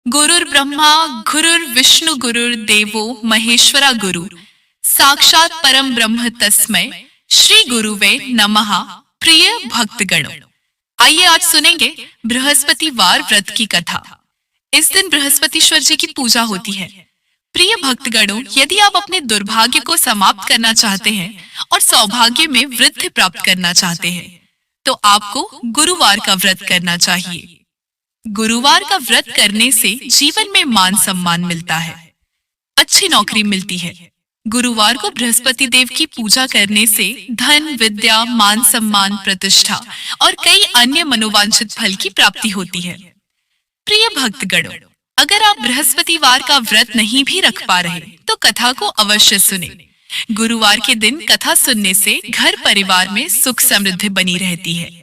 गुरुर्ब्रह्मा गुरुर्विष्णु गुरुर्देवो महेश्वरा गुरु साक्षात परम ब्रह्म तस्मै श्री गुरुवे नमः। प्रिय भक्तगणों, आइए आज सुनेंगे बृहस्पतिवार व्रत की कथा। इस दिन बृहस्पतिश्वर जी की पूजा होती है। प्रिय भक्तगणों, यदि आप अपने दुर्भाग्य को समाप्त करना चाहते हैं और सौभाग्य में वृद्धि प्राप्त करना चाहते हैं तो आपको गुरुवार का व्रत करना चाहिए। गुरुवार का व्रत करने से जीवन में मान सम्मान मिलता है, अच्छी नौकरी मिलती है। गुरुवार को बृहस्पति देव की पूजा करने से धन, विद्या, मान सम्मान, प्रतिष्ठा और कई अन्य मनोवांछित फल की प्राप्ति होती है। प्रिय भक्तगणों, अगर आप बृहस्पतिवार का व्रत नहीं भी रख पा रहे तो कथा को अवश्य सुने। गुरुवार के दिन कथा सुनने से घर परिवार में सुख समृद्धि बनी रहती है।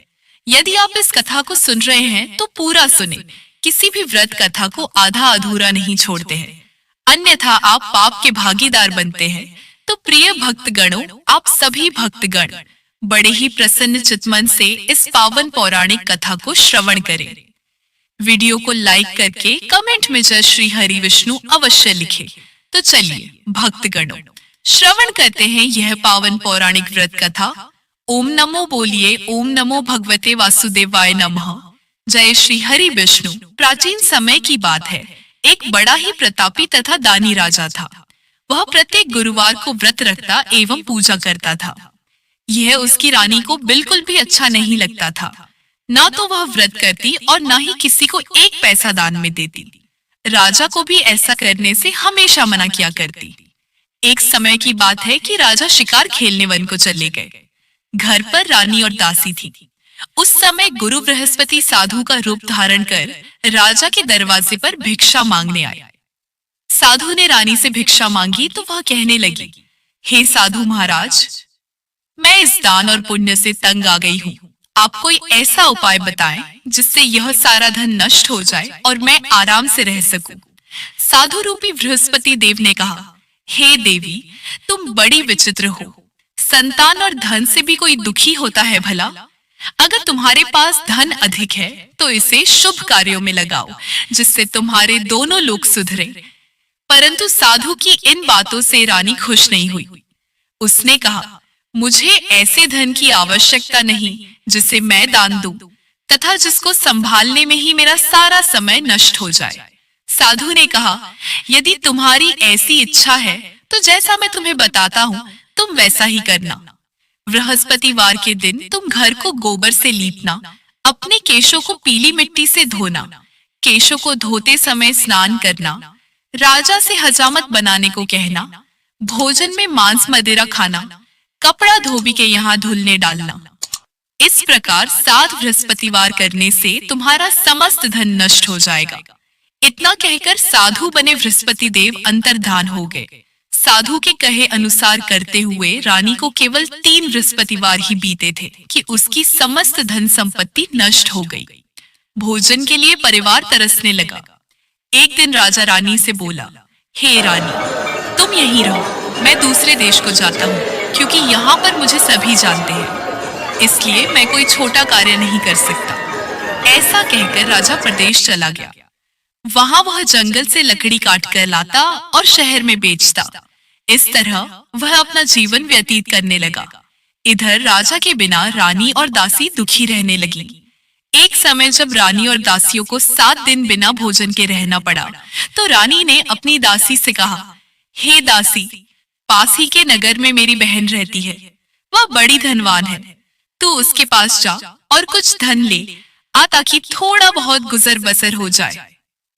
यदि आप इस कथा को सुन रहे हैं तो पूरा सुने, किसी भी व्रत कथा को आधा अधूरा नहीं छोड़ते हैं, अन्यथा आप पाप के भागीदार बनते हैं। तो प्रिय भक्तगणों, आप सभी भक्तगण बड़े ही प्रसन्न चित्तमन से इस पावन पौराणिक कथा को श्रवण करें। वीडियो को लाइक करके कमेंट में जय श्री हरि विष्णु अवश्य लिखें। तो चलिए भक्तगणों, श्रवण करते हैं यह पावन पौराणिक व्रत कथा। ओम नमो बोलिए, ओम नमो भगवते वासुदेवाय नमः। जय श्री हरि विष्णु। प्राचीन समय की बात है, एक बड़ा ही प्रतापी तथा दानी राजा था। वह प्रत्येक गुरुवार को व्रत रखता एवं पूजा करता था। यह उसकी रानी को बिल्कुल भी अच्छा नहीं लगता था। न तो वह व्रत करती और न ही किसी को एक पैसा दान में देती। राजा को भी ऐसा करने से हमेशा मना किया करती। एक समय की बात है कि राजा शिकार खेलने वन को चले गए। घर पर रानी और दासी थी। उस समय गुरु बृहस्पति साधु का रूप धारण कर राजा के दरवाजे पर भिक्षा मांगने आए। साधु ने रानी से भिक्षा मांगी तो वह कहने लगी, हे साधु महाराज, मैं इस दान और पुण्य से तंग आ गई हूँ। आप कोई ऐसा उपाय बताएं जिससे यह सारा धन नष्ट हो जाए और मैं आराम से रह सकूं। साधु रूपी बृहस्पति देव ने कहा, हे देवी, तुम बड़ी विचित्र हो। संतान और धन से भी कोई दुखी होता है भला? अगर तुम्हारे पास धन अधिक है तो इसे शुभ कार्यों में लगाओ जिससे तुम्हारे दोनों लोग सुधरे। परंतु साधु की इन बातों से रानी खुश नहीं हुई। उसने कहा, मुझे ऐसे धन की आवश्यकता नहीं जिसे मैं दान दूं तथा जिसको संभालने में ही मेरा सारा समय नष्ट हो जाए। साधु ने कहा, यदि तुम्हारी ऐसी इच्छा है तो जैसा मैं तुम्हें बताता हूँ तुम वैसा ही करना। बृहस्पतिवार के दिन तुम घर को गोबर से लीपना, अपने केशों को पीली मिट्टी से धोना, केशों को धोते समय स्नान करना, राजा से हजामत बनाने को कहना, भोजन में मांस मदिरा खाना, कपड़ा धोबी के यहाँ धुलने डालना। इस प्रकार 7 बृहस्पतिवार करने से तुम्हारा समस्त धन नष्ट हो जाएगा। इतना कहकर साधु बने बृहस्पति देव अंतर्धान हो गए। साधु के कहे अनुसार करते हुए रानी को केवल 3 बृहस्पतिवार ही बीते थे कि उसकी समस्त धन संपत्ति नष्ट हो गई। भोजन के लिए परिवार तरसने लगा। एक दिन राजा रानी से बोला, हे रानी, तुम यहीं रहो, मैं दूसरे देश को जाता हूँ क्योंकि यहाँ पर मुझे सभी जानते हैं, इसलिए मैं कोई छोटा कार्य नहीं कर सकता। ऐसा कहकर राजा प्रदेश चला गया। वहां वह जंगल से लकड़ी काट कर लाता और शहर में बेचता। इस तरह वह अपना जीवन व्यतीत करने लगा। इधर राजा के बिना रानी और दासी दुखी रहने लगी। एक समय जब रानी और दासियों को 7 दिन बिना भोजन के रहना पड़ा तो रानी ने अपनी दासी से कहा, हे दासी, पास ही के नगर में मेरी बहन रहती है, वह बड़ी धनवान है, तू उसके पास जा और कुछ धन ले आ ताकि थोड़ा बहुत गुजर बसर हो जाए।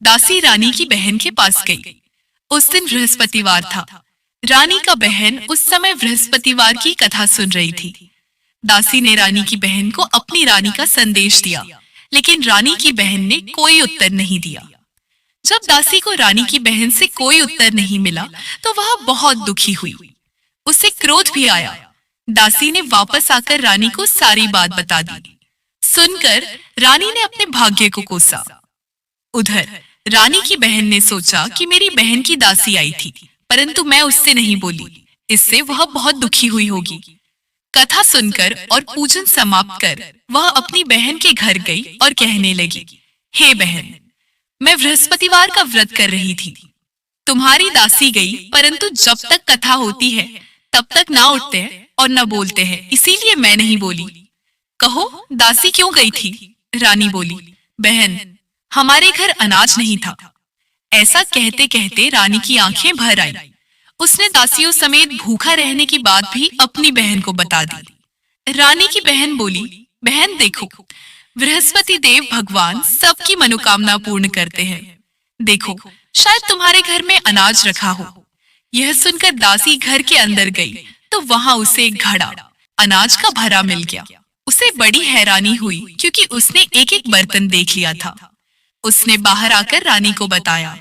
दासी रानी की बहन के पास गई। उस दिन बृहस्पतिवार था। रानी का बहन उस समय बृहस्पतिवार की कथा सुन रही थी। दासी ने रानी की बहन को अपनी रानी का संदेश दिया, लेकिन रानी की बहन ने कोई उत्तर नहीं दिया। जब दासी को रानी की बहन से कोई उत्तर नहीं मिला तो वह बहुत दुखी हुई। उसे क्रोध भी आया। दासी ने वापस आकर रानी को सारी बात बता दी। सुनकर रानी ने अपने भाग्य को कोसा। उधर रानी की बहन ने सोचा कि मेरी बहन की दासी आई थी परंतु मैं उससे नहीं बोली, इससे वह बहुत दुखी हुई होगी। कथा सुनकर और पूजन समाप्त कर वह अपनी बहन के घर गई और कहने लगी, हे बहन, मैं बृहस्पतिवार का व्रत कर रही थी। तुम्हारी दासी गई, परंतु जब तक कथा होती है तब तक ना उठते हैं और न बोलते हैं, इसीलिए मैं नहीं बोली। कहो, दासी क्यों गई थी? रानी बोली, बहन, हमारे घर अनाज नहीं था। ऐसा कहते कहते रानी की आंखें भर आई। उसने दासियों समेत भूखा रहने की बात भी अपनी बहन को बता दी। रानी की बहन बोली, बहन देखो, बृहस्पति देव भगवान सबकी मनोकामना पूर्ण करते हैं। देखो, शायद तुम्हारे घर में अनाज रखा हो। यह सुनकर दासी घर के अंदर गई तो वहां उसे एक घड़ा अनाज का भरा मिल गया। उसे बड़ी हैरानी हुई क्योंकि उसने एक एक बर्तन देख लिया था। उसने बाहर आकर रानी को बताया।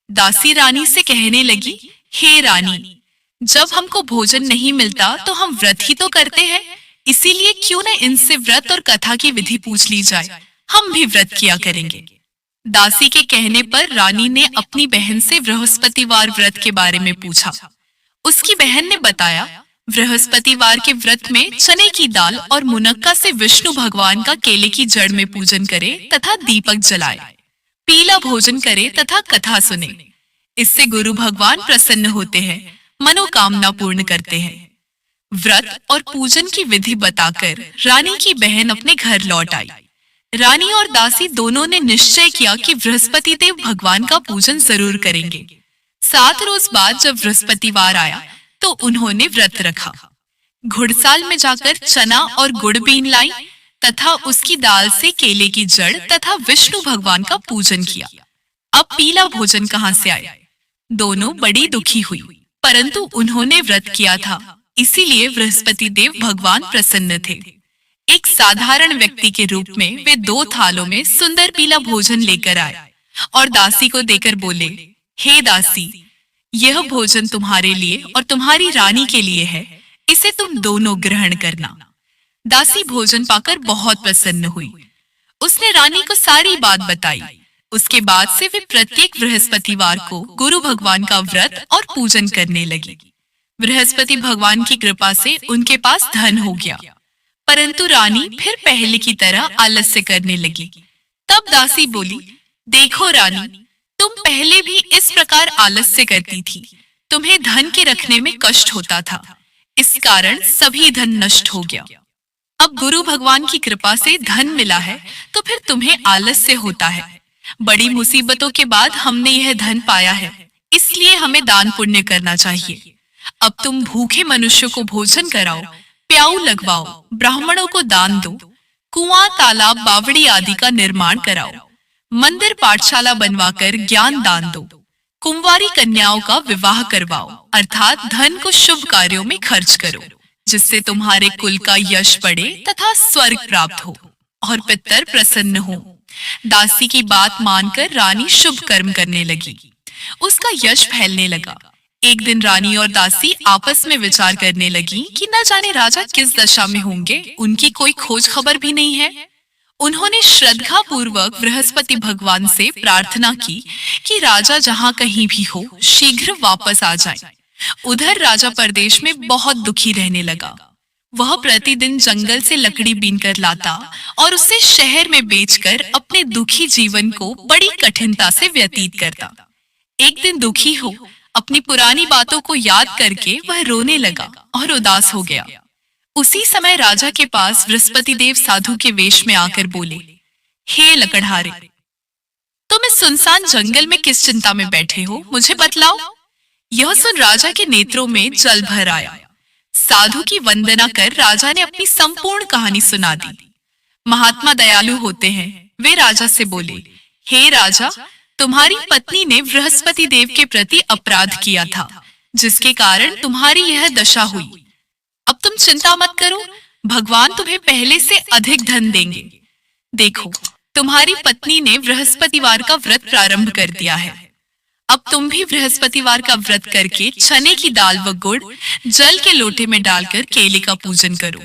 दासी रानी से कहने लगी, हे रानी, जब हमको भोजन नहीं मिलता तो हम व्रत ही तो करते हैं, इसीलिए क्यों न इनसे व्रत और कथा की विधि पूछ ली जाए, हम भी व्रत किया करेंगे। दासी के कहने पर रानी ने अपनी बहन से बृहस्पतिवार व्रत के बारे में पूछा। उसकी बहन ने बताया, बृहस्पतिवार के व्रत में चने की दाल और मुनक्का से विष्णु भगवान का केले की जड़ में पूजन करे तथा दीपक जलाए, पीला भोजन करे तथा कथा सुने। इससे गुरु भगवान प्रसन्न होते हैं, मनोकामना पूर्ण करते हैं। व्रत और पूजन की विधि बताकर रानी की बहन अपने घर लौट आई। रानी और दासी दोनों ने निश्चय किया कि बृहस्पति देव भगवान का पूजन जरूर करेंगे। 7 रोज बाद जब बृहस्पतिवार आया तो उन्होंने व्रत रखा। घुड़साल में जाकर चना और गुड़ बीन लाई तथा उसकी दाल से केले की जड़ तथा विष्णु भगवान का पूजन किया। अब पीला भोजन कहाँ से आए? दोनों बड़ी दुखी हुई, परंतु उन्होंने व्रत किया था, इसीलिए बृहस्पति देव भगवान प्रसन्न थे। एक साधारण व्यक्ति के रूप में वे 2 थालों में सुंदर पीला भोजन लेकर आए और दासी को देकर बोले, हे दासी, यह भोजन तुम्हारे लिए और तुम्हारी रानी के लिए है, इसे तुम दोनों ग्रहण करना। दासी भोजन पाकर बहुत प्रसन्न हुई। उसने रानी को सारी बात बताई। उसके बाद से वे प्रत्येक बृहस्पतिवार को गुरु भगवान का व्रत और पूजन करने लगी। बृहस्पति भगवान की कृपा से उनके पास धन हो गया, परंतु रानी फिर पहले की तरह आलस्य करने लगी। तब दासी बोली, देखो रानी, तुम पहले भी इस प्रकार आलस्य करती थी। तुम्हें धन के रखने में कष्ट होता था, इस कारण सभी धन नष्ट हो गया। अब गुरु भगवान की कृपा से धन मिला है तो फिर तुम्हें आलस्य होता है। बड़ी मुसीबतों के बाद हमने यह धन पाया है, इसलिए हमें दान पुण्य करना चाहिए। अब तुम भूखे मनुष्यों को भोजन कराओ, प्याऊ लगवाओ, ब्राह्मणों को दान दो, कुआं, तालाब, बावड़ी आदि का निर्माण कराओ, मंदिर पाठशाला बनवाकर ज्ञान दान दो, कुंवारी कन्याओं का विवाह करवाओ, अर्थात धन को शुभ कार्यों में खर्च करो, जिससे तुम्हारे कुल का यश बढ़े तथा स्वर्ग प्राप्त हो और पितर प्रसन्न हो। दासी की बात मानकर रानी शुभ कर्म करने लगी। उसका यश फैलने लगा। एक दिन रानी और दासी आपस में विचार करने लगी कि न जाने राजा किस दशा में होंगे, उनकी कोई खोज खबर भी नहीं है। उन्होंने श्रद्धा पूर्वक बृहस्पति भगवान से प्रार्थना की कि राजा जहाँ कहीं भी हो शीघ्र वापस आ जाए। उधर राजा परदेश में बहुत दुखी रहने लगा। वह प्रतिदिन जंगल से लकड़ी बीनकर लाता और उसे शहर में बेचकर अपने दुखी जीवन को बड़ी कठिनता से व्यतीत करता। एक दिन दुखी हो अपनी पुरानी बातों को याद करके वह रोने लगा और उदास हो गया। उसी समय राजा के पास बृहस्पति देव साधु के वेश में आकर बोले, हे लकड़हारे, तुम इस सुनसान जंगल में किस चिंता में बैठे हो, मुझे बतलाओ। यह सुन राजा के नेत्रों में जल भर आया। साधु की वंदना कर राजा ने अपनी संपूर्ण कहानी सुना दी। महात्मा दयालु होते हैं। वे राजा से बोले, हे राजा, तुम्हारी पत्नी ने बृहस्पति देव के प्रति अपराध किया था, जिसके कारण तुम्हारी यह दशा हुई। अब तुम चिंता मत करो, भगवान तुम्हें पहले से अधिक धन देंगे। देखो, तुम्हारी पत्नी ने बृहस्पतिवार का व्रत प्रारंभ कर दिया है। अब तुम भी बृहस्पतिवार का व्रत करके चने की दाल व गुड़ जल के लोटे में डालकर केले का पूजन करो।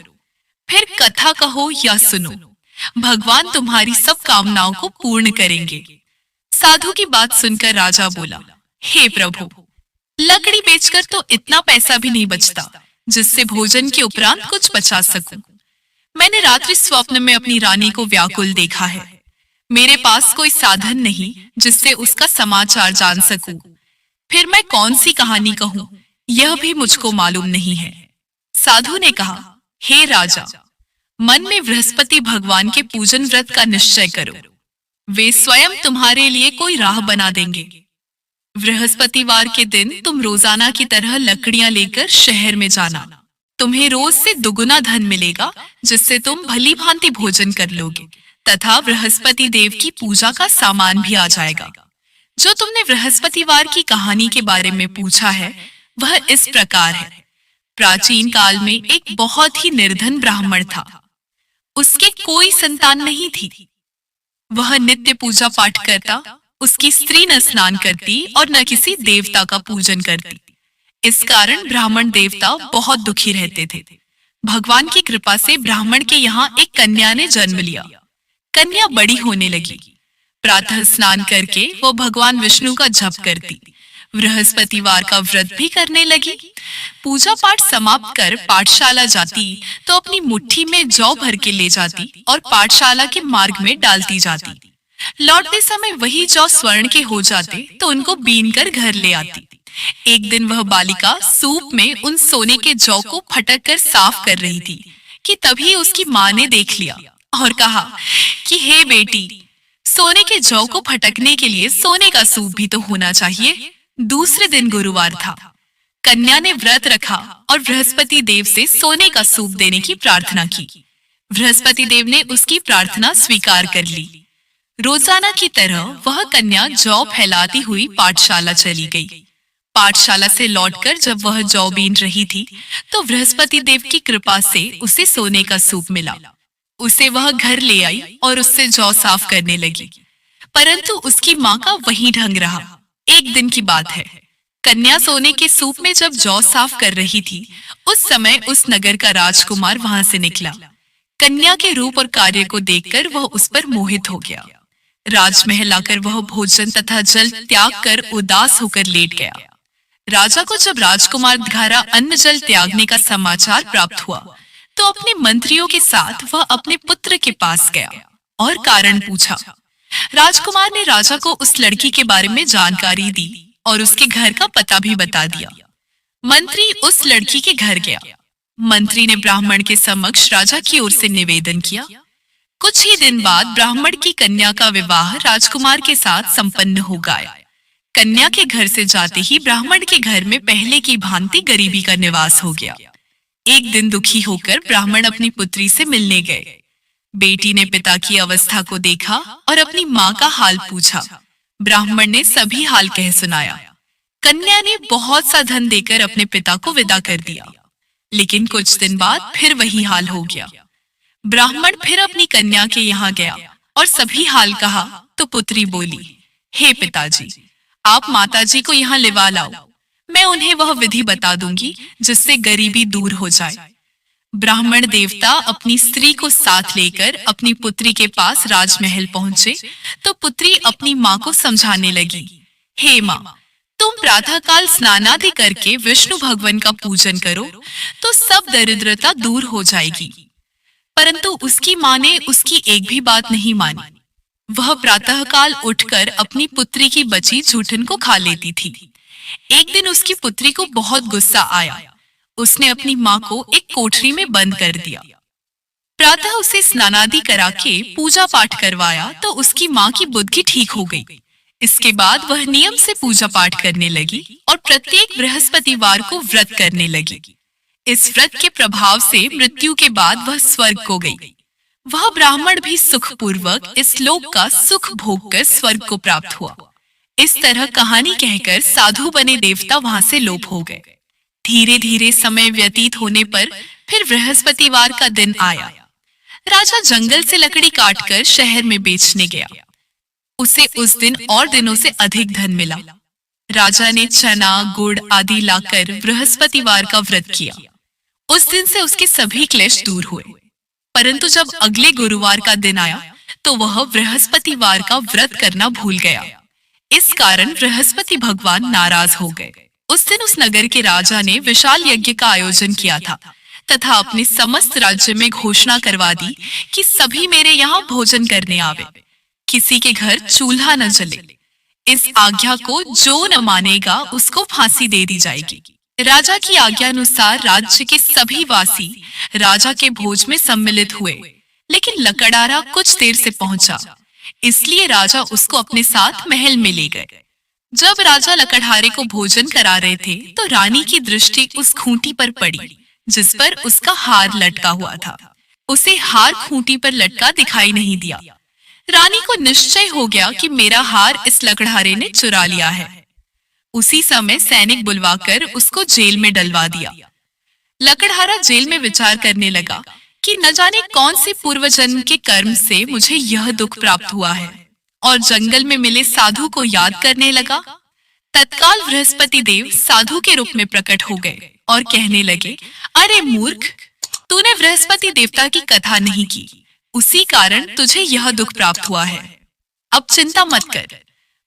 फिर कथा कहो या सुनो, भगवान तुम्हारी सब कामनाओं को पूर्ण करेंगे। साधु की बात सुनकर राजा बोला, हे प्रभु, लकड़ी बेचकर तो इतना पैसा भी नहीं बचता जिससे भोजन के उपरांत कुछ बचा सकूं। मैंने रात्रि स्वप्न में अपनी रानी को व्याकुल देखा है। मेरे पास कोई साधन नहीं जिससे उसका समाचार जान सकूं। फिर मैं कौन सी कहानी कहूं, यह भी मुझको मालूम नहीं है। साधु ने कहा, हे राजा, मन में बृहस्पति भगवान के पूजन व्रत का निश्चय करो। वे स्वयं तुम्हारे लिए कोई राह बना देंगे। बृहस्पतिवार के दिन तुम रोजाना की तरह लकड़ियां लेकर शहर में जाना। तुम्हें रोज से दुगुना धन मिलेगा, जिससे तुम भली भांति भोजन कर लोगे तथा बृहस्पति देव की पूजा का सामान भी आ जाएगा। जो तुमने बृहस्पतिवार की कहानी के बारे में पूछा है, वह इस प्रकार है। प्राचीन काल में एक बहुत ही निर्धन ब्राह्मण था। उसके कोई संतान नहीं थी। वह नित्य पूजा पाठ करता, उसकी स्त्री न स्नान करती और न किसी देवता का पूजन करती। इस कारण ब्राह्मण देवता बहुत दुखी रहते थे। भगवान की कृपा से ब्राह्मण के यहाँ एक कन्या ने जन्म लिया। कन्या बड़ी होने लगी। प्रातः स्नान करके वो भगवान विष्णु का जप करती, बृहस्पतिवार का व्रत भी करने लगी। पूजा पाठ समाप्त कर पाठशाला जाती तो अपनी मुट्ठी में जौ भर के ले जाती और पाठशाला के मार्ग में डालती जाती। लौटते समय वही जौ स्वर्ण के हो जाते तो उनको बीन कर घर ले आती। एक दिन वह बालिका सूप में उन सोने के जौ को फटक कर साफ कर रही थी कि तभी उसकी माँ ने देख लिया और कहा कि हे बेटी, सोने के जौ को फटकने के लिए सोने का सूप भी तो होना चाहिए। दूसरे दिन गुरुवार था। कन्या ने व्रत रखा और बृहस्पति देव से सोने का सूप देने की प्रार्थना की। बृहस्पति देव ने उसकी प्रार्थना स्वीकार कर ली। रोजाना की तरह वह कन्या जौ फैलाती हुई पाठशाला चली गई। पाठशाला से लौटकर जब वह जौ बीन रही थी तो बृहस्पति देव की कृपा से उसे सोने का सूप मिला। उसे वह घर ले आई और उससे जौ साफ करने लगी, परंतु उसकी माँ का वही ढंग रहा। एक दिन की बात है, कन्या सोने के सूप में जब जौ साफ कर रही थी, उस समय उस नगर का राजकुमार वहां से निकला। कन्या के रूप और कार्य को देखकर वह उस पर मोहित हो गया। राजमहल आकर वह भोजन तथा जल त्याग कर उदास होकर लेट गया। राजा को जब राजकुमार द्वारा अन्न जल त्यागने का समाचार प्राप्त हुआ तो अपने मंत्रियों के साथ वह अपने पुत्र के पास गया और कारण पूछा। राजकुमार ने राजा को उस लड़की के बारे में जानकारी दी और उसके घर का पता भी बता दिया। मंत्री उस लड़की के घर गया। मंत्री ने ब्राह्मण के समक्ष राजा की ओर से निवेदन किया। कुछ ही दिन बाद ब्राह्मण की कन्या का विवाह राजकुमार के साथ संपन्न हो गया। कन्या के घर से जाते ही ब्राह्मण के घर में पहले की भांति गरीबी का निवास हो गया। एक दिन दुखी होकर ब्राह्मण अपनी पुत्री से मिलने गए। बेटी ने पिता की अवस्था को देखा और अपनी माँ का हाल पूछा। ब्राह्मण ने सभी हाल कह सुनाया। कन्या ने बहुत सा धन देकर अपने पिता को विदा कर दिया, लेकिन कुछ दिन बाद फिर वही हाल हो गया। ब्राह्मण फिर अपनी कन्या के यहाँ गया और सभी हाल कहा तो पुत्री बोली, हे पिताजी, आप माताजी को यहाँ लिवा लाओ, मैं उन्हें वह विधि बता दूंगी जिससे गरीबी दूर हो जाए। ब्राह्मण देवता अपनी स्त्री को साथ लेकर अपनी पुत्री के पास राजमहल पहुंचे तो पुत्री अपनी माँ को समझाने लगी, हे माँ, तुम प्रातःकाल स्नानादि करके विष्णु भगवान का पूजन करो तो सब दरिद्रता दूर हो जाएगी। परंतु उसकी माँ ने उसकी एक भी बात नहीं मानी। वह प्रातःकाल उठकर अपनी पुत्री की बची जूठन को खा लेती थी। एक दिन उसकी पुत्री को बहुत गुस्सा आया। उसने अपनी माँ को एक कोठरी में बंद कर दिया। प्रातः उसे स्नानादि करा के पूजा पाठ करवाया तो उसकी माँ की बुद्धि ठीक हो गई। इसके बाद वह नियम से पूजा पाठ करने लगी और प्रत्येक बृहस्पतिवार को व्रत करने लगी। इस व्रत के प्रभाव से मृत्यु के बाद वह स्वर्ग को गई। वह ब्राह्मण भी सुखपूर्वक इस लोक का सुख भोग कर स्वर्ग को प्राप्त हुआ। इस तरह कहानी कहकर साधु बने देवता वहां से लोप हो गए। धीरे धीरे समय व्यतीत होने पर फिर बृहस्पतिवार का दिन आया। राजा जंगल से लकड़ी काटकर शहर में बेचने गया। उसे उस दिन और दिनों से अधिक धन मिला। राजा ने चना, गुड़ आदि लाकर बृहस्पतिवार का व्रत किया। उस दिन से उसके सभी क्लेश दूर हुए। परंतु जब अगले गुरुवार का दिन आया तो वह बृहस्पतिवार का व्रत करना भूल गया। इस कारण बृहस्पति भगवान नाराज हो गए। उस दिन उस नगर के राजा ने विशाल यज्ञ का आयोजन किया था तथा अपने समस्त राज्य में घोषणा करवा दी कि सभी मेरे यहाँ भोजन करने आवे। किसी के घर चूल्हा न जले। इस आज्ञा को जो न मानेगा उसको फांसी दे दी जाएगी। राजा की आज्ञा अनुसार राज्य के सभी वासी राजा के भोज में सम्मिलित हुए, लेकिन लकड़हारा कुछ देर से पहुंचा, इसलिए राजा उसको अपने साथ महल में ले गए। जब राजा लकड़हारे को भोजन करा रहे थे तो रानी की दृष्टि उस खूंटी पर पड़ी जिस पर उसका हार लटका हुआ था। उसे हार खूंटी पर लटका दिखाई नहीं दिया। रानी को निश्चय हो गया कि मेरा हार इस लकड़हारे ने चुरा लिया है। उसी समय सैनिक बुलवाकर उसको जेल में डलवा दिया। लकड़हारा जेल में विचार करने लगा कि न जाने कौन से पूर्व जन्म के कर्म से मुझे यह दुख प्राप्त हुआ है, और जंगल में मिले साधु को याद करने लगा। तत्काल बृहस्पति देव साधु के रूप में प्रकट हो गए और कहने लगे, अरे मूर्ख, तूने बृहस्पति देवता की कथा नहीं की, उसी कारण तुझे यह दुख प्राप्त हुआ है। अब चिंता मत कर,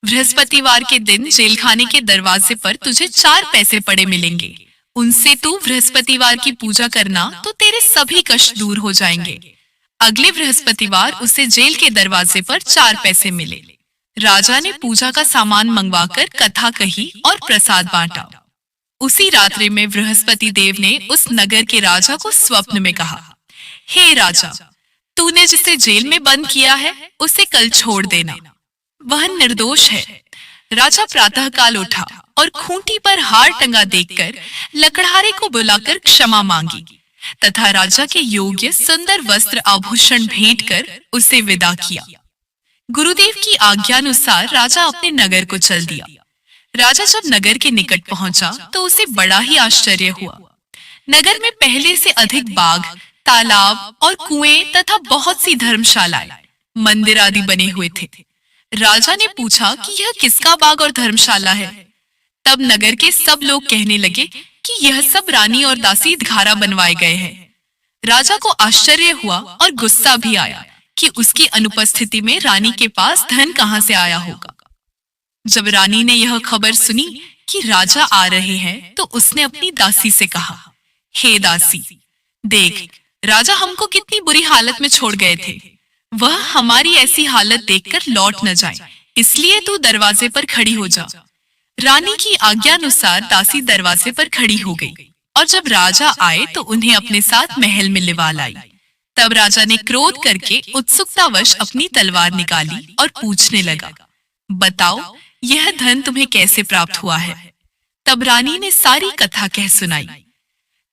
बृहस्पतिवार के दिन जेल खाने के दरवाजे पर तुझे 4 पैसे पड़े मिलेंगे। उनसे तू बृहस्पतिवार की पूजा करना तो तेरे सभी कष्ट दूर हो जाएंगे। अगले बृहस्पतिवार उसे जेल के दरवाजे पर 4 पैसे मिले। राजा ने पूजा का सामान मंगवाकर कथा कही और प्रसाद बांटा। उसी रात्रि में बृहस्पति देव ने उस नगर के राजा को स्वप्न में कहा, हे राजा, तूने जिसे जेल में बंद किया है उसे कल छोड़ देना, वह निर्दोष है। राजा प्रातःकाल उठा और खूंटी पर हार टंगा देखकर लकड़हारे को बुलाकर क्षमा मांगी तथा राजा के योग्य सुंदर वस्त्र आभूषण भेंट कर उसे विदा किया। गुरुदेव की आज्ञानुसार राजा अपने नगर को चल दिया। राजा जब नगर के निकट पहुंचा तो उसे बड़ा ही आश्चर्य हुआ। नगर में पहले से अधिक बाग, तालाब और कुएं तथा बहुत सी धर्मशालाएं, मंदिर आदि बने हुए थे। राजा ने पूछा कि यह किसका बाग और धर्मशाला है। तब नगर के सब लोग कहने लगे कि यह सब रानी और दासी द्वारा बनवाए गए हैं। राजा को आश्चर्य हुआ और गुस्सा भी आया कि उसकी अनुपस्थिति में रानी के पास धन कहां से आया होगा। जब रानी ने यह खबर सुनी कि राजा आ रहे हैं तो उसने अपनी दासी से कहा, हे दासी, देख, राजा हमको कितनी बुरी हालत में छोड़ गए थे। वह हमारी ऐसी हालत देखकर लौट न जाए, इसलिए तू दरवाजे पर खड़ी हो जा। रानी की आज्ञानुसार दासी दरवाजे पर खड़ी हो गई और जब राजा आए तो उन्हें अपने साथ महल में लिवा लाई। तब राजा ने क्रोध करके उत्सुकतावश अपनी तलवार निकाली और पूछने लगा, बताओ, यह धन तुम्हें कैसे प्राप्त हुआ है। तब रानी ने सारी कथा कह सुनाई।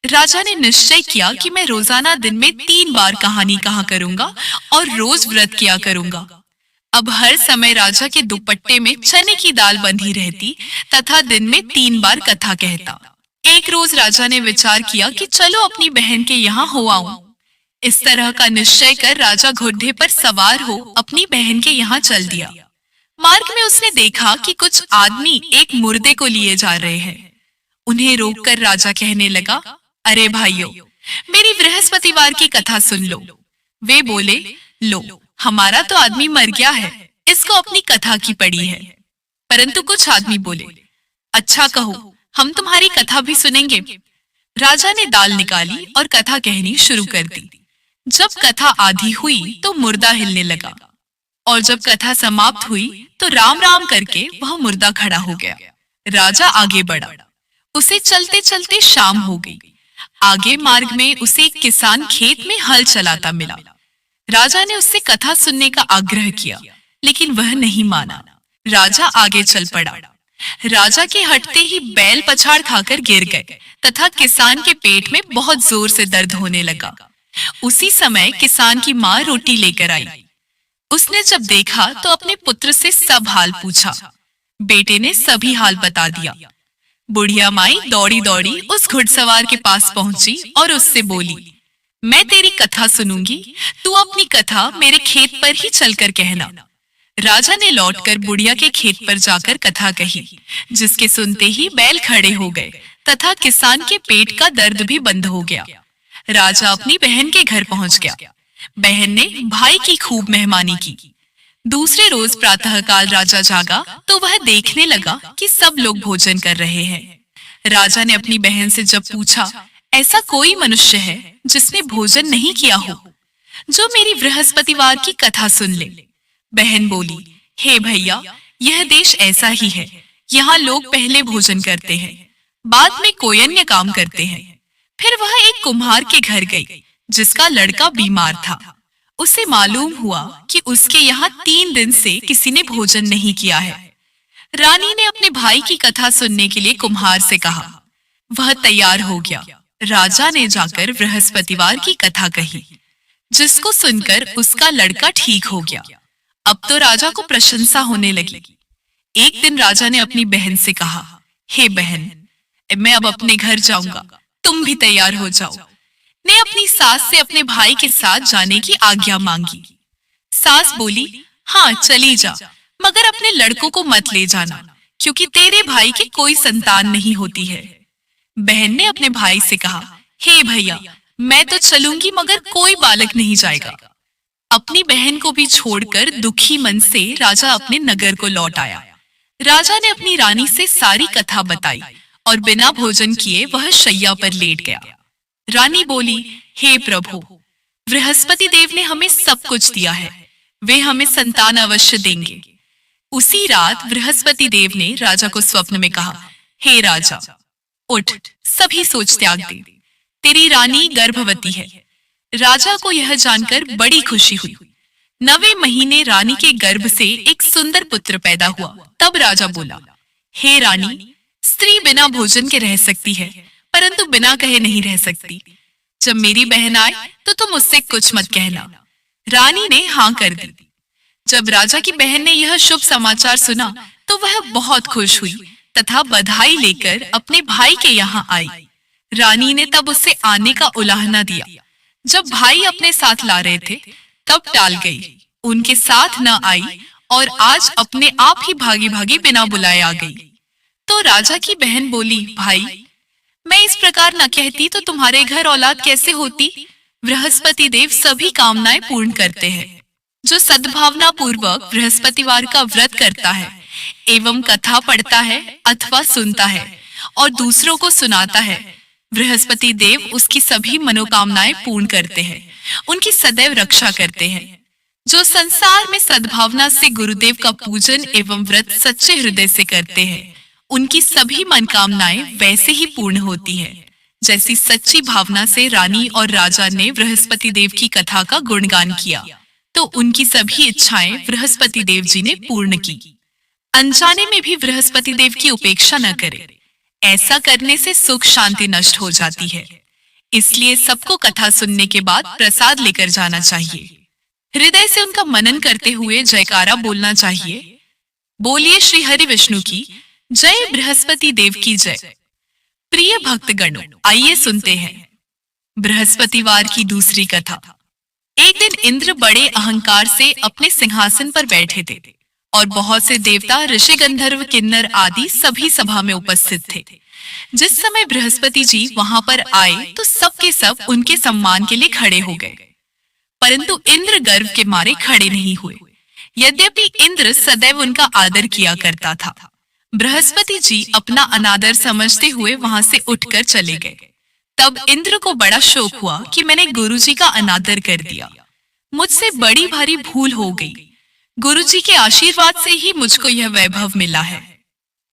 राजा ने निश्चय किया कि मैं रोजाना दिन में 3 बार कहानी कहा करूंगा और रोज व्रत किया करूंगा। अब हर समय राजा के दुपट्टे में चने की दाल बंधी रहती तथा दिन में 3 बार कथा कहता। एक रोज राजा ने विचार किया कि चलो अपनी बहन के यहाँ हो आऊं। इस तरह का निश्चय कर राजा घोड़े पर सवार हो अपनी बहन के यहाँ चल दिया। मार्ग में उसने देखा कि कुछ आदमी एक मुर्दे को लिए जा रहे हैं। उन्हें रोककर राजा कहने लगा, अरे भाइयों, मेरी बृहस्पतिवार की कथा सुन लो। वे बोले, लो, हमारा तो आदमी मर गया है, इसको अपनी कथा की पड़ी है। परंतु कुछ आदमी बोले, अच्छा कहो, हम तुम्हारी कथा भी सुनेंगे। राजा ने दाल निकाली और कथा कहनी शुरू कर दी। जब कथा आधी हुई तो मुर्दा हिलने लगा और जब कथा समाप्त हुई तो राम राम करके वह मुर्दा खड़ा हो गया। राजा आगे बढ़ा। उसे चलते चलते शाम हो गई। आगे मार्ग में उसे एक किसान खेत में हल चलाता मिला। राजा ने उससे कथा सुनने का आग्रह किया, लेकिन वह नहीं माना। राजा आगे चल पड़ा। राजा के हटते ही बैल पछाड़ खाकर गिर गए तथा किसान के पेट में बहुत जोर से दर्द होने लगा। उसी समय किसान की माँ रोटी लेकर आई। उसने जब देखा तो अपने पुत्र से सब हाल पूछा। बेटे ने सभी हाल बता दिया। बुढ़िया माई दौड़ी दौड़ी उस घुड़सवार के पास पहुंची और उससे बोली, मैं तेरी कथा सुनूंगी, तू अपनी कथा मेरे खेत पर ही चलकर कहना। राजा ने लौटकर बुढ़िया के खेत पर जाकर कथा कही, जिसके सुनते ही बैल खड़े हो गए तथा किसान के पेट का दर्द भी बंद हो गया। राजा अपनी बहन के घर पहुंच गया। बहन ने भाई की खूब मेहमानी की। दूसरे रोज प्रातःकाल राजा जागा तो वह देखने लगा कि सब लोग भोजन कर रहे हैं। राजा ने अपनी बहन से जब पूछा, ऐसा कोई मनुष्य है जिसने भोजन नहीं किया हो, जो मेरी बृहस्पतिवार की कथा सुन ले। बहन बोली, हे भैया, यह देश ऐसा ही है। यहाँ लोग पहले भोजन करते हैं, बाद में कोई अन्य काम करते हैं। फिर वह एक कुम्हार के घर गई जिसका लड़का बीमार था। उसे मालूम हुआ कि उसके यहाँ 3 दिन से किसी ने भोजन नहीं किया है। रानी ने अपने भाई की कथा सुनने के लिए कुम्हार से कहा। वह तैयार हो गया। राजा ने जाकर बृहस्पतिवार की कथा कही, जिसको सुनकर उसका लड़का ठीक हो गया। अब तो राजा को प्रशंसा होने लगी। एक दिन राजा ने अपनी बहन से कहा, हे बहन, मैं अब अपने घर जाऊंगा, तुम भी तैयार हो जाओ। ने अपनी सास से अपने भाई के साथ जाने की आज्ञा मांगी। सास बोली, हाँ चली जा, मगर अपने लड़कों को मत ले जाना, क्योंकि तेरे भाई की कोई संतान नहीं होती है। बहन ने अपने भाई से कहा, हे भैया, मैं तो चलूंगी मगर कोई बालक नहीं जाएगा। अपनी बहन को भी छोड़कर दुखी मन से राजा अपने नगर को लौट आया। राजा ने अपनी रानी से सारी कथा बताई और बिना भोजन किए वह शैया पर लेट गया। रानी बोली, हे प्रभु, बृहस्पति देव ने हमें सब कुछ दिया है, वे हमें संतान अवश्य देंगे। उसी रात बृहस्पति देव ने राजा को स्वप्न में कहा, हे राजा, उठ, सभी सोच त्याग दे, तेरी रानी गर्भवती है। राजा को यह जानकर बड़ी खुशी हुई। 9वें महीने रानी के गर्भ से एक सुंदर पुत्र पैदा हुआ। तब राजा बोला, हे रानी, स्त्री बिना भोजन के रह सकती है, परंतु बिना कहे नहीं रह सकती। जब मेरी बहन आए तो तुम उससे कुछ मत कहना। रानी ने हाँ कर दी। जब राजा की बहन ने यह शुभ समाचार सुना तो वह बहुत खुश हुई तथा बधाई लेकर अपने भाई के यहाँ आई। रानी ने तब उससे आने का उलाहना दिया। जब भाई अपने साथ ला रहे थे तब टाल गई, उनके साथ न आई और आज अपने आप ही भागी भागी बिना बुलाए आ गई। तो राजा की बहन बोली, भाई, मैं इस प्रकार न कहती तो तुम्हारे घर औलाद कैसे होती? बृहस्पति देव सभी कामनाएं पूर्ण करते हैं। जो सद्भावना पूर्वक बृहस्पतिवार का व्रत करता है एवं कथा पढ़ता है अथवा सुनता है और दूसरों को सुनाता है, बृहस्पति देव उसकी सभी मनोकामनाएं पूर्ण करते हैं, उनकी सदैव रक्षा करते हैं। जो संसार में सद्भावना से गुरुदेव का पूजन एवं व्रत सच्चे हृदय से करते हैं, उनकी सभी मनोकामनाएं वैसे ही पूर्ण होती हैं, जैसी सच्ची भावना से रानी और राजा ने बृहस्पति देव की कथा का गुणगान किया तो उनकी सभी इच्छाएं बृहस्पति देव जी ने पूर्ण की। अनजाने में भी बृहस्पति देव की उपेक्षा न करें, ऐसा करने से सुख शांति नष्ट हो जाती है। इसलिए सबको कथा सुनने के बाद प्रसाद लेकर जाना चाहिए। हृदय से उनका मनन करते हुए जयकारा बोलना चाहिए। बोलिए श्री हरि विष्णु की जय, बृहस्पति देव की जय। प्रिय भक्तगणों, आइए सुनते हैं बृहस्पतिवार की दूसरी कथा। एक दिन इंद्र बड़े अहंकार से अपने सिंहासन पर बैठे थे और बहुत से देवता, ऋषि, गंधर्व, किन्नर आदि सभी सभा में उपस्थित थे। जिस समय बृहस्पति जी वहां पर आए तो सबके सब उनके सम्मान के लिए खड़े हो गए, परंतु इंद्र गर्व के मारे खड़े नहीं हुए। यद्यपि इंद्र सदैव उनका आदर किया करता था। बृहस्पति जी अपना अनादर समझते हुए वहां से उठकर चले गए। तब इंद्र को बड़ा शोक हुआ कि मैंने गुरुजी का अनादर कर दिया, मुझसे बड़ी भारी भूल हो गई। गुरुजी के आशीर्वाद से ही मुझको यह वैभव मिला है।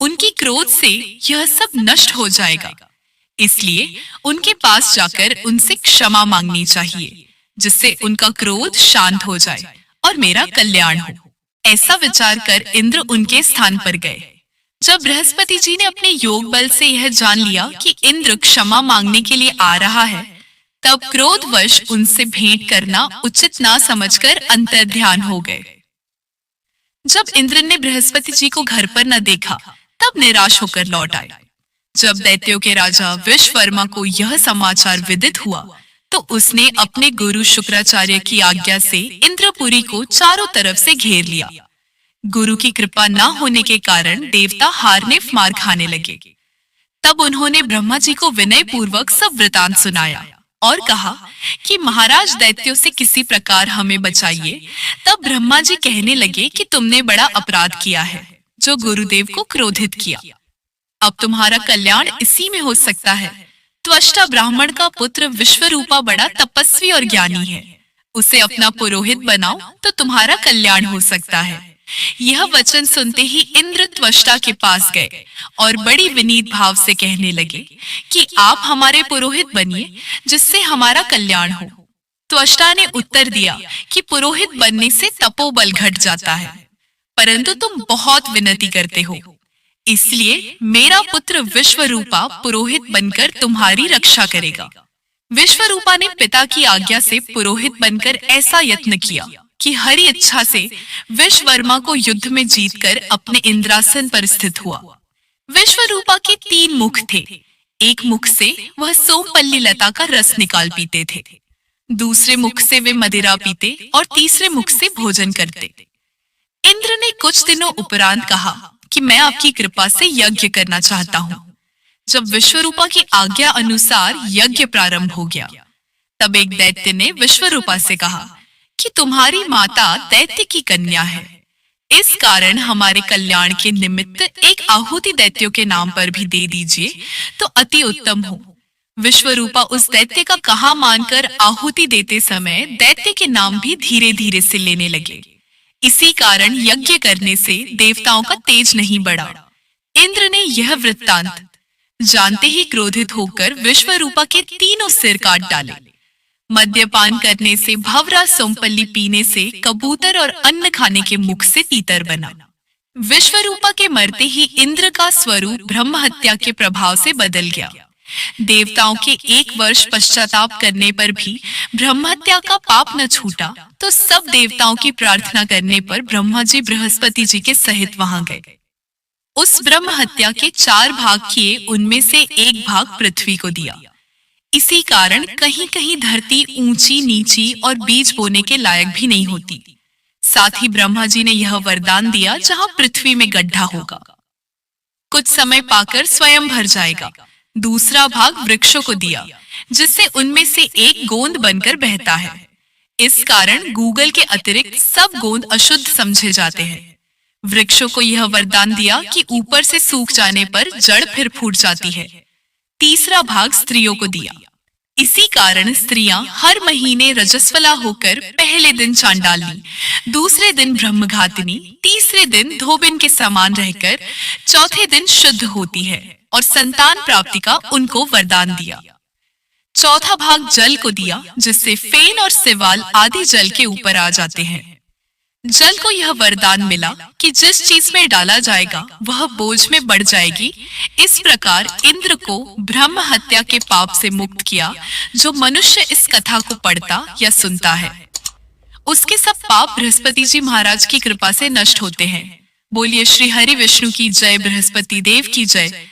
उनकी क्रोध से यह सब नष्ट हो जाएगा, इसलिए उनके पास जाकर उनसे क्षमा मांगनी चाहिए, जिससे उनका क्रोध शांत हो जाए और मेरा कल्याण हो। ऐसा विचार कर इंद्र उनके स्थान पर गए। जब बृहस्पति जी ने अपने योग बल से यह जान लिया कि इंद्र क्षमा मांगने के लिए आ रहा है, तब क्रोधवश उनसे भेंट करना उचित ना समझकर अंतर्ध्यान हो गए। जब इंद्र ने बृहस्पति जी को घर पर न देखा, तब निराश होकर लौट आए। जब दैत्यों के राजा विश्ववर्मा को यह समाचार विदित हुआ, तो उसने अपने गुरु शुक्राचार्य की आज्ञा से इंद्रपुरी को चारों तरफ से घेर लिया। गुरु की कृपा न होने के कारण देवता हारने मार खाने लगे। तब उन्होंने ब्रह्मा जी को विनय पूर्वक सब वृतांत सुनाया और कहा कि महाराज, दैत्यों से किसी प्रकार हमें बचाइए। तब ब्रह्मा जी कहने लगे कि तुमने बड़ा अपराध किया है, जो गुरुदेव को क्रोधित किया। अब तुम्हारा कल्याण इसी में हो सकता है। त्वष्टा ब्राह्मण का पुत्र विश्वरूपा बड़ा तपस्वी और ज्ञानी है। उसे अपना पुरोहित बनाओ तो तुम्हारा कल्याण हो सकता है। यह वचन सुनते ही इंद्र त्वष्टा के पास गए और बड़ी विनीत भाव से कहने लगे कि आप हमारे पुरोहित बनिए जिससे हमारा कल्याण हो। त्वष्टा ने उत्तर दिया कि पुरोहित बनने से तपोबल घट जाता है, परंतु तुम बहुत विनती करते हो, इसलिए मेरा पुत्र विश्वरूपा पुरोहित बनकर तुम्हारी रक्षा करेगा। विश्वरूपा ने पिता की आज्ञा से पुरोहित बनकर ऐसा यत्न किया कि हरि इच्छा से विश्ववर्मा को युद्ध में जीतकर अपने इंद्रासन पर स्थित हुआ। विश्वरूपा के 3 मुख थे। एक मुख से वह सोमपल्ली लता का रस निकाल पीते थे, दूसरे मुख से वे मदिरा पीते और तीसरे मुख से भोजन करते। इंद्र ने कुछ दिनों उपरांत कहा कि मैं आपकी कृपा से यज्ञ करना चाहता हूँ। जब विश्वरूपा की आज्ञा अनुसार यज्ञ प्रारंभ हो गया, तब एक दैत्य ने विश्वरूपा से कहा कि तुम्हारी माता दैत्य की कन्या है, इस कारण हमारे कल्याण के निमित्त एक आहुति दैत्यों के नाम पर भी दे दीजिए तो अति उत्तम हो। विश्वरूपा उस दैत्य का कहा मानकर आहुति देते समय दैत्य के नाम भी धीरे धीरे से लेने लगे। इसी कारण यज्ञ करने से देवताओं का तेज नहीं बढ़ा। इंद्र ने यह वृत्तांत जानते ही क्रोधित होकर विश्वरूपा के 3 सिर काट डाले। मद्यपान करने से, भवरा सोमपल्ली पीने से कबूतर और अन्न खाने के मुख से तीतर बना। विश्वरूपा के मरते ही इंद्र का स्वरूप ब्रह्म हत्या के प्रभाव से बदल गया। देवताओं के 1 वर्ष पश्चाताप करने पर भी ब्रह्म हत्या का पाप न छूटा, तो सब देवताओं की प्रार्थना करने पर ब्रह्मा जी बृहस्पति जी के सहित वहां गए। उस ब्रह्म हत्या के 4 भाग किए, उनमें से 1 भाग पृथ्वी को दिया। इसी कारण कहीं कहीं धरती ऊंची नीची और बीज बोने के लायक भी नहीं होती। साथ ही ब्रह्मा जी ने यह वरदान दिया जहां पृथ्वी में गड्ढा होगा, कुछ समय पाकर स्वयं भर जाएगा। दूसरा भाग वृक्षों को दिया जिससे उनमें से एक गोंद बनकर बहता है। इस कारण गूगल के अतिरिक्त सब गोंद अशुद्ध समझे जाते हैं। वृक्षों को यह वरदान दिया कि ऊपर से सूख जाने पर जड़ फिर फूट जाती है। तीसरा भाग स्त्रियों को दिया। इसी कारण स्त्रियां हर महीने रजस्वला होकर पहले दिन चांडालनी, दूसरे दिन ब्रह्मघातिनी, तीसरे दिन धोबिन के समान रहकर चौथे दिन शुद्ध होती है और संतान प्राप्ति का उनको वरदान दिया। चौथा भाग जल को दिया जिससे फेन और सिवाल आदि जल के ऊपर आ जाते हैं। जल को यह वरदान मिला कि जिस चीज में डाला जाएगा वह बोझ में बढ़ जाएगी। इस प्रकार इंद्र को ब्रह्म हत्या के पाप से मुक्त किया। जो मनुष्य इस कथा को पढ़ता या सुनता है उसके सब पाप बृहस्पति जी महाराज की कृपा से नष्ट होते हैं। बोलिए श्री हरि विष्णु की जय, बृहस्पति देव की जय,